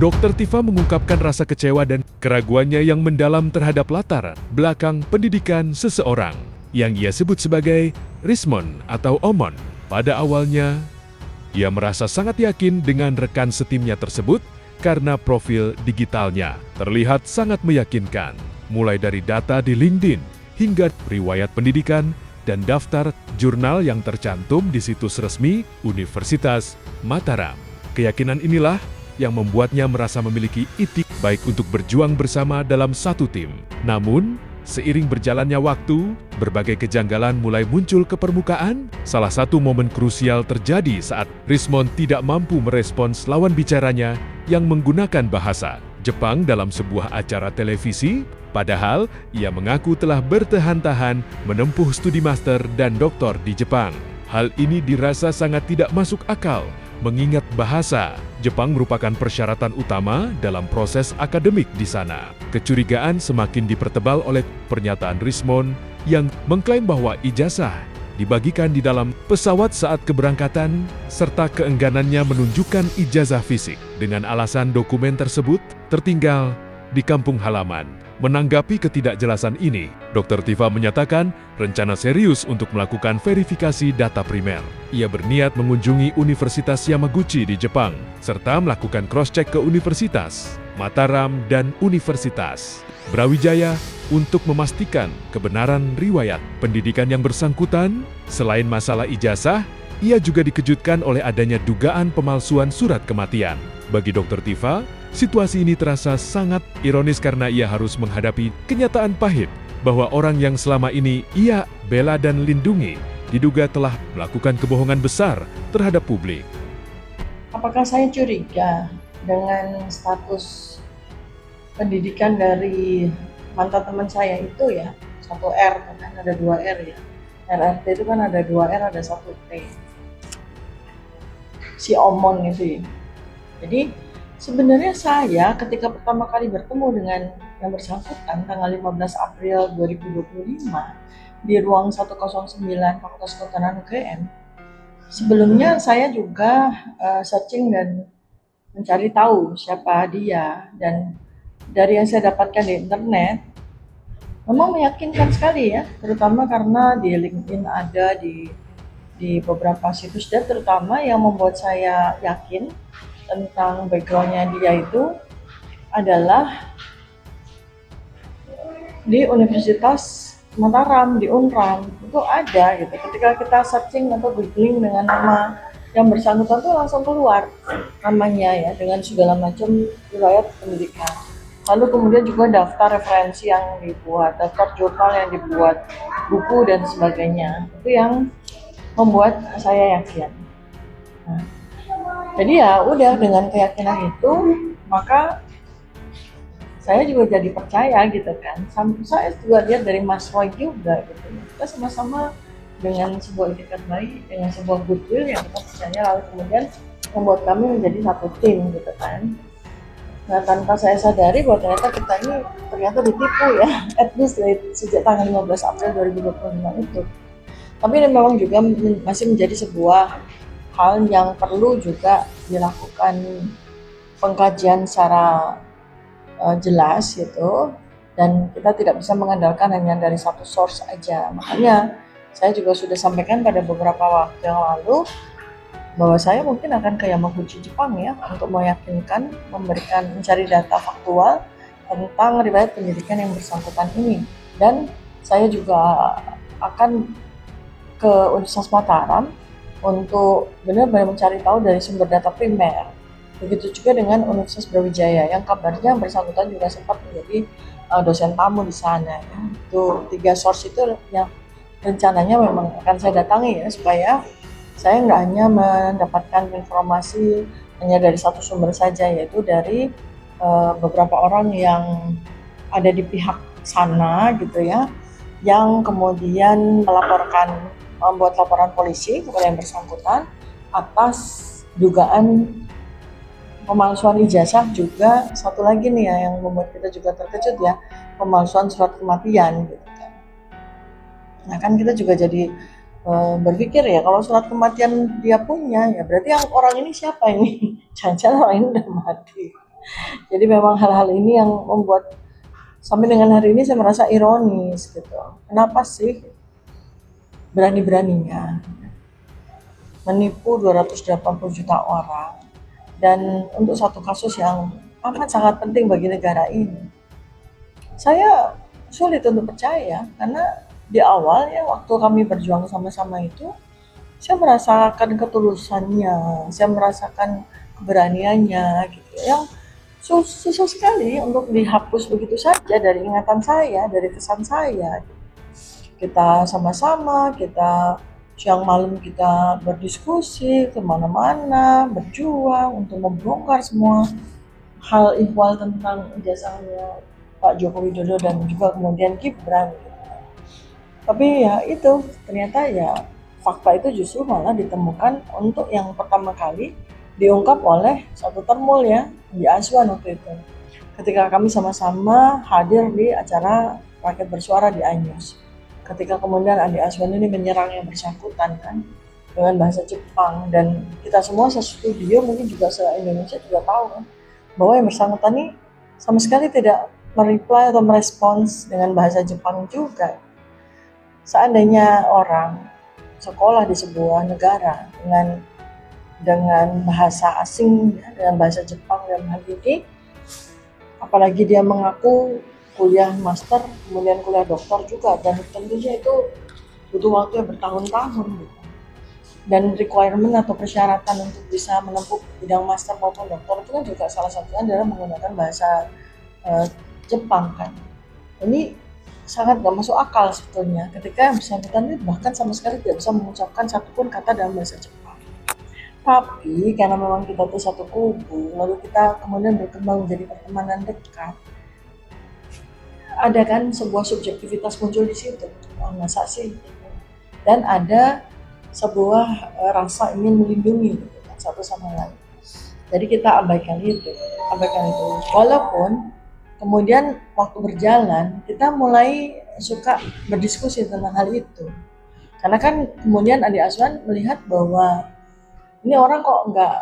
Dr. Tifa mengungkapkan rasa kecewa dan keraguannya yang mendalam terhadap latar belakang pendidikan seseorang yang ia sebut sebagai Rismon atau Omon. Pada awalnya, ia merasa sangat yakin dengan rekan setimnya tersebut karena profil digitalnya terlihat sangat meyakinkan, mulai dari data di LinkedIn hingga riwayat pendidikan dan daftar jurnal yang tercantum di situs resmi Universitas Mataram. Keyakinan inilah yang membuatnya merasa memiliki itik baik untuk berjuang bersama dalam satu tim. Namun, seiring berjalannya waktu, berbagai kejanggalan mulai muncul ke permukaan. Salah satu momen krusial terjadi saat Rismon tidak mampu merespons lawan bicaranya yang menggunakan bahasa Jepang dalam sebuah acara televisi, padahal ia mengaku telah bertahan-tahan menempuh studi master dan doktor di Jepang. Hal ini dirasa sangat tidak masuk akal, mengingat bahasa Jepang merupakan persyaratan utama dalam proses akademik di sana. Kecurigaan semakin dipertebal oleh pernyataan Rismon yang mengklaim bahwa ijazah dibagikan di dalam pesawat saat keberangkatan, serta keengganannya menunjukkan ijazah fisik dengan alasan dokumen tersebut tertinggal di kampung halaman. Menanggapi ketidakjelasan ini, Dr. Tifa menyatakan rencana serius untuk melakukan verifikasi data primer. Ia berniat mengunjungi Universitas Yamaguchi di Jepang, serta melakukan cross-check ke Universitas Mataram dan Universitas Brawijaya untuk memastikan kebenaran riwayat pendidikan yang bersangkutan. Selain masalah ijazah, ia juga dikejutkan oleh adanya dugaan pemalsuan surat kematian. Bagi Dr. Tifa, situasi ini terasa sangat ironis karena ia harus menghadapi kenyataan pahit bahwa orang yang selama ini ia bela dan lindungi diduga telah melakukan kebohongan besar terhadap publik. Apakah saya curiga dengan status pendidikan dari mantan teman saya itu ya, 1R, kan ada 2R ya. RRT itu kan ada 2R, ada 1T. Si Omon itu ya. Jadi sebenarnya saya ketika pertama kali bertemu dengan yang bersangkutan tanggal 15 April 2025 di ruang 109 Fakultas Kehutanan UGM, sebelumnya saya juga searching dan mencari tahu siapa dia, dan dari yang saya dapatkan di internet memang meyakinkan sekali ya, terutama karena di LinkedIn ada, di beberapa situs, dan terutama yang membuat saya yakin tentang backgroundnya dia itu adalah di Universitas Mataram, di Unram itu ada gitu. Ketika kita searching atau googling dengan nama yang bersangkutan tuh langsung keluar namanya ya, dengan segala macam riwayat pendidikan. Lalu kemudian juga daftar referensi yang dibuat, daftar jurnal yang dibuat, buku dan sebagainya. Itu yang membuat saya yakin. Nah, jadi ya udah, dengan keyakinan itu maka saya juga jadi percaya gitu kan. Saya juga lihat dari Mas Roy juga gitu. Kita sama-sama dengan sebuah etikat baik, dengan sebuah goodwill yang kita percaya, lalu kemudian membuat kami menjadi satu tim gitu kan. Nah, tanpa saya sadari bahwa ternyata kita ini ternyata ditipu ya, at least sejak tanggal 15 April 2025 itu. Tapi ini memang juga masih menjadi sebuah hal yang perlu juga dilakukan pengkajian secara jelas gitu, dan kita tidak bisa mengandalkan hanya dari satu source aja. Makanya saya juga sudah sampaikan pada beberapa waktu yang lalu bahwa saya mungkin akan ke Yamaguchi Jepang ya, untuk meyakinkan, mencari data faktual tentang riwayat pendidikan yang bersangkutan ini. Dan saya juga akan ke Universitas Mataram untuk benar-benar mencari tahu dari sumber data primer. Begitu juga dengan Universitas Brawijaya yang kabarnya bersangkutan juga sempat menjadi dosen tamu di sana. Itu 3 source itu yang rencananya memang akan saya datangi ya, supaya saya nggak hanya mendapatkan informasi hanya dari satu sumber saja, yaitu dari beberapa orang yang ada di pihak sana gitu ya, yang kemudian membuat laporan polisi kepada yang bersangkutan atas dugaan pemalsuan ijazah. Juga satu lagi nih ya yang membuat kita juga terkejut ya, pemalsuan surat kematian gitu kan. Nah kan kita juga jadi berpikir ya, kalau surat kematian dia punya ya berarti yang orang ini siapa ini? Jangan-jangan orang ini udah mati. Jadi memang hal-hal ini yang membuat sampai dengan hari ini saya merasa ironis gitu. Kenapa sih berani-beraninya menipu 280 juta orang dan untuk satu kasus yang amat sangat penting bagi negara ini. Saya sulit untuk percaya karena di awal ya waktu kami berjuang sama-sama itu saya merasakan ketulusannya, saya merasakan keberaniannya gitu yang susah sekali untuk dihapus begitu saja dari ingatan saya, dari kesan saya. Kita sama-sama, kita siang malam kita berdiskusi kemana-mana, berjuang untuk membongkar semua hal ihwal tentang ijazahnya Pak Joko Widodo dan juga kemudian Gibran. Tapi ya itu ternyata ya fakta itu justru malah ditemukan untuk yang pertama kali diungkap oleh satu termul ya di Azwan waktu itu. Ketika kami sama-sama hadir di acara Rakyat Bersuara di Anyus. Ketika kemudian Andi Azwan ini menyerang yang bersangkutan kan dengan bahasa Jepang dan kita semua sestudio mungkin juga se-Indonesia juga tahu kan bahwa yang bersangkutan ini sama sekali tidak mereply atau merespons dengan bahasa Jepang juga. Seandainya orang sekolah di sebuah negara dengan bahasa asing ya, dengan bahasa Jepang dan hal ini, apalagi dia mengaku kuliah master kemudian kuliah doktor juga dan tentunya itu butuh waktu yang bertahun-tahun gitu. Dan requirement atau persyaratan untuk bisa menempuh bidang master maupun doktor itu kan juga salah satunya adalah menggunakan bahasa Jepang kan. Ini sangat gak masuk akal sebetulnya ketika yang bersangkutan ini bahkan sama sekali tidak bisa mengucapkan satupun kata dalam bahasa Jepang. Tapi karena memang kita tuh satu kubu, lalu kita kemudian berkembang menjadi pertemanan dekat, ada kan sebuah subjektivitas muncul di situ. Oh, masa sih? Dan ada sebuah rasa ingin melindungi gitu, kan, satu sama lain. Jadi kita abaikan itu. Walaupun kemudian waktu berjalan kita mulai suka berdiskusi tentang hal itu. Karena kan kemudian Andi Azwan melihat bahwa ini orang kok nggak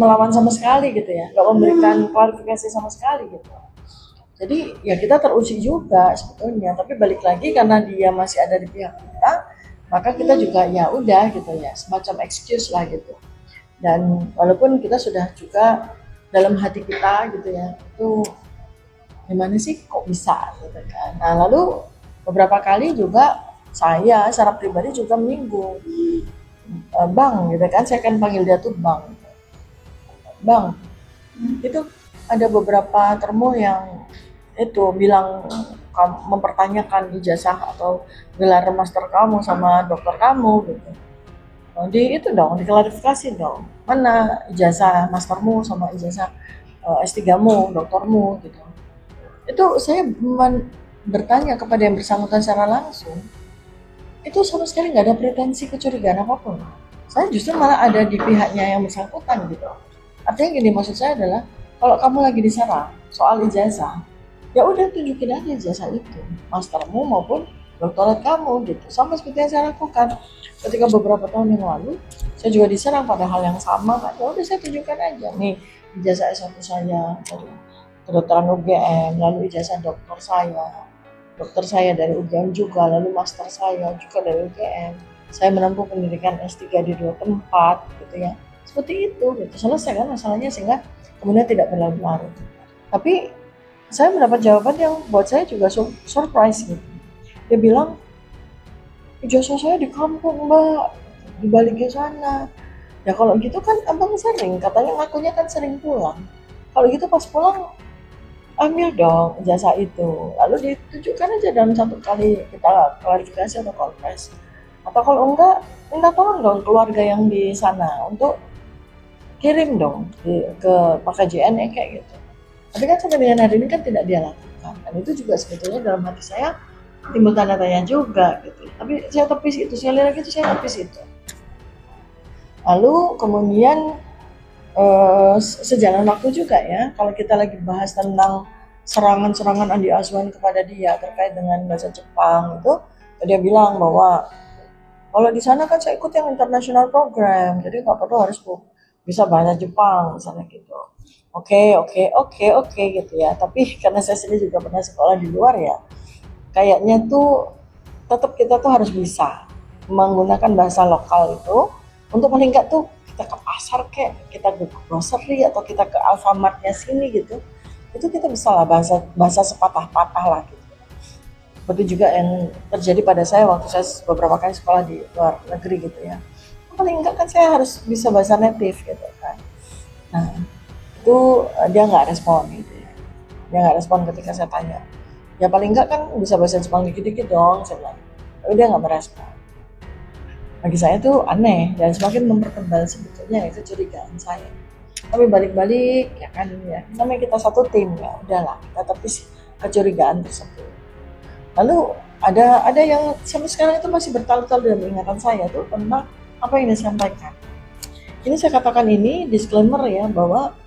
melawan sama sekali gitu ya, nggak memberikan klarifikasi sama sekali gitu. Jadi ya kita teruji juga sebetulnya, tapi balik lagi karena dia masih ada di pihak kita, maka kita juga ya udah gitu ya, semacam excuse lah gitu. Dan walaupun kita sudah juga dalam hati kita gitu ya, itu gimana sih kok bisa gitu kan. Nah lalu beberapa kali juga saya secara pribadi juga menyinggung, Bang gitu kan, saya kan panggil dia tuh Bang, itu ada beberapa termo yang itu bilang mempertanyakan ijazah atau gelar master kamu sama dokter kamu gitu. Di itu dong, diklarifikasi dong. Mana ijazah mastermu sama ijazah S3-mu, doktermu gitu. Itu saya bertanya kepada yang bersangkutan secara langsung. Itu sama sekali nggak ada pretensi kecurigaan apapun. Saya justru malah ada di pihaknya yang bersangkutan gitu. Artinya gini, maksud saya adalah kalau kamu lagi diserang soal ijazah, ya udah tunjukin aja ijazah itu, mastermu maupun doktorat kamu gitu. Sama seperti yang saya lakukan ketika beberapa tahun yang lalu, saya juga diserang pada hal yang sama kan. Ya udah saya tunjukkan aja nih ijazah S1 saya dari kedokteran UGM, lalu ijazah dokter saya dari UGM juga, lalu master saya juga dari UGM. Saya menempuh pendidikan S3 di 2 tempat gitu ya. Seperti itu gitu. Selesai kan masalahnya sehingga kemudian tidak berlarut-larut. Tapi saya mendapat jawaban yang buat saya juga surprise gitu. Dia bilang, ijazah saya di kampung mbak, di baliknya sana. Ya kalau gitu kan abang sering, katanya ngakunya kan sering pulang. Kalau gitu pas pulang, ambil dong ijazah itu. Lalu ditunjukkan aja dalam satu kali kita klarifikasi atau konfres. Atau kalau enggak, minta tolong dong keluarga yang di sana untuk kirim dong ke Pak KJN ya kayak gitu. Tapi kan sampai dengan hari ini kan tidak dia lakukan. Dan itu juga sebetulnya dalam hati saya timbul tanda tanya juga gitu. Tapi saya tepis itu, saya lihat itu saya tepis itu. Lalu kemudian sejalan waktu juga ya, kalau kita lagi bahas tentang serangan-serangan Andi Azwan kepada dia terkait dengan bahasa Jepang itu, dia bilang bahwa kalau di sana kan saya ikut yang international program, jadi nggak perlu harus bisa bahasa Jepang misalnya gitu. Oke, oke, oke, oke gitu ya. Tapi karena saya sendiri juga pernah sekolah di luar ya, kayaknya tuh tetap kita tuh harus bisa menggunakan bahasa lokal itu untuk paling nggak tuh kita ke pasar kayak kita ke grocery atau kita ke Alfamartnya sini gitu, itu kita bisa lah bahasa bahasa sepatah-patah lah gitu. Seperti juga yang terjadi pada saya waktu saya beberapa kali sekolah di luar negeri gitu ya, paling enggak kan saya harus bisa bahasa native gitu kan. Nah itu dia nggak respon gitu ya, dia nggak respon ketika saya tanya, ya paling enggak kan bisa bahasa Jepang dikit-dikit dong saya bilang, tapi dia nggak merespon. Bagi saya tuh aneh dan semakin mempertebal sebetulnya ya kecurigaan saya. Tapi balik-balik ya kan ya, namanya kita satu tim ya udahlah kita tepis kecurigaan tersebut. Lalu ada yang sampai sekarang itu masih bertalu-talu dalam ingatan saya tuh tentang apa yang disampaikan. Ini saya katakan ini disclaimer ya bahwa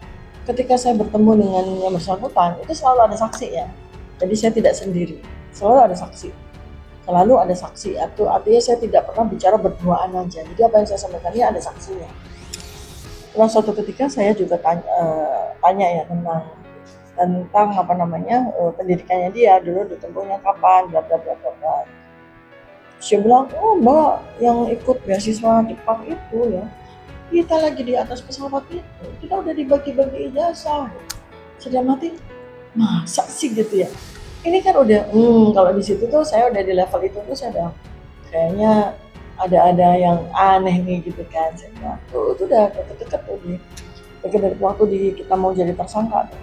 ketika saya bertemu dengan yang bersangkutan itu selalu ada saksi ya. Jadi saya tidak sendiri, selalu ada saksi. Selalu ada saksi, atau artinya saya tidak pernah bicara berduaan aja. Jadi apa yang saya sampaikan ini ada saksinya. Nah, suatu ketika saya juga tanya ya tentang apa namanya pendidikannya dia dulu ditempuhnya kapan, bla bla bla bla bla. Saya bilang, oh mbak yang ikut beasiswa Jepang itu ya, kita lagi di atas pesawat itu, kita udah dibagi-bagi ijazah. Sudah mati, masa sih gitu ya? Ini kan udah, kalau di situ tuh saya udah di level itu tuh saya udah kayaknya ada yang aneh nih gitu kan. Saya bilang, tuh udah deket-deket tuh deket dari waktu kita mau jadi tersangka tuh.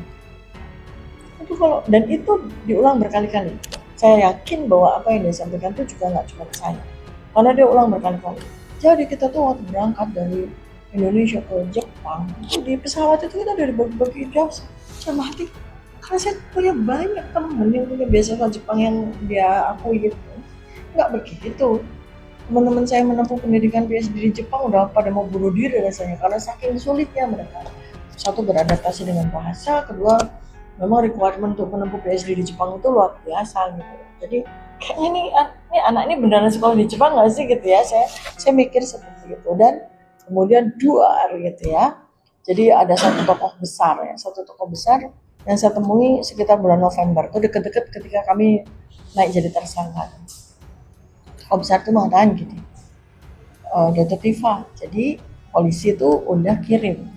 Itu kalau dan itu diulang berkali-kali. Saya yakin bahwa apa yang dia sampaikan itu juga nggak cuma saya, karena dia ulang berkali-kali. Jadi kita tuh waktu berangkat dari Indonesia ke Jepang, di pesawat itu kita udah dibagi-bagi ijazah. Saya mati. Karena saya punya banyak temen yang punya beasiswa Jepang yang dia akui gitu. Nggak begitu. Teman-teman saya menempuh pendidikan PhD di Jepang udah pada mau bunuh diri rasanya karena saking sulitnya mereka. Satu beradaptasi dengan bahasa, kedua memang requirement untuk menempuh PhD di Jepang itu luar biasa gitu. Jadi kayaknya ini anak ini beneran sekolah di Jepang nggak sih gitu ya. Saya mikir seperti itu dan kemudian duar gitu ya. Jadi ada satu tokoh besar yang saya temui sekitar bulan November, itu deket-deket ketika kami naik jadi tersangka. Tokoh besar itu mengatakan gini, Dr. Tifa, jadi polisi itu udah kirim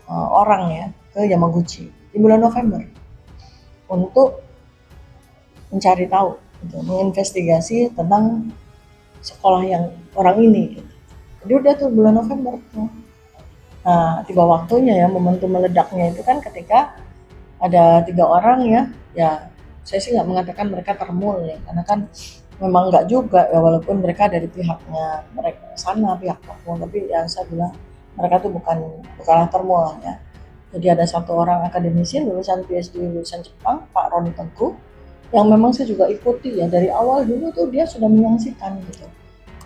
orang ya ke Yamaguchi di bulan November untuk mencari tahu, gitu, menginvestigasi tentang sekolah yang orang ini. Gitu. Jadi udah tuh bulan November tuh. Nah, tiba waktunya ya, momentum meledaknya itu kan ketika ada 3 orang ya saya sih nggak mengatakan mereka termul ya, karena kan memang nggak juga ya, walaupun mereka dari pihaknya mereka sana, pihak termul, tapi ya saya bilang mereka tuh bukanlah termul ya. Jadi ada satu orang akademisi lulusan PhD lulusan Jepang, Pak Roni Teguh, yang memang saya juga ikuti ya, dari awal dulu tuh dia sudah menyaksikan gitu.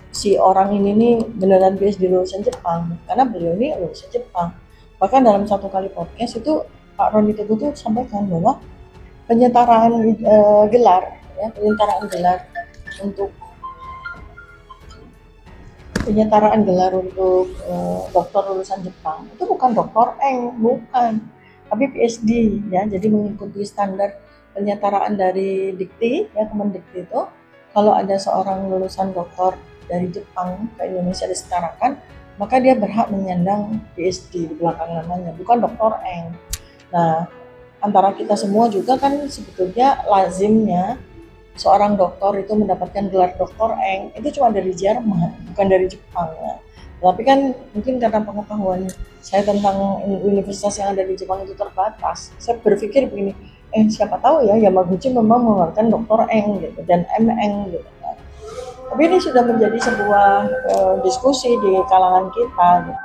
Si orang ini nih beneran PhD lulusan Jepang, karena beliau ini lulusan Jepang. Bahkan dalam satu kali podcast itu Pak Roni Teguh tuh sampaikan bahwa penyetaraan gelar untuk dokter lulusan Jepang itu bukan doktor bukan, tapi PhD ya. Jadi mengikuti standar penyetaraan dari Dikti ya, Kemendikti itu, kalau ada seorang lulusan doktor dari Jepang ke Indonesia disetarakan, maka dia berhak menyandang PhD di belakang namanya, bukan doktor Eng. Nah, antara kita semua juga kan sebetulnya lazimnya seorang doktor itu mendapatkan gelar doktor Eng itu cuma dari Jerman, bukan dari Jepang ya. Tapi kan mungkin karena pengetahuan saya tentang universitas yang ada di Jepang itu terbatas, saya berpikir begini, siapa tahu ya Yamaguchi memang mengeluarkan doktor Eng gitu dan Eng gitu. Tapi ini sudah menjadi sebuah diskusi di kalangan kita gitu.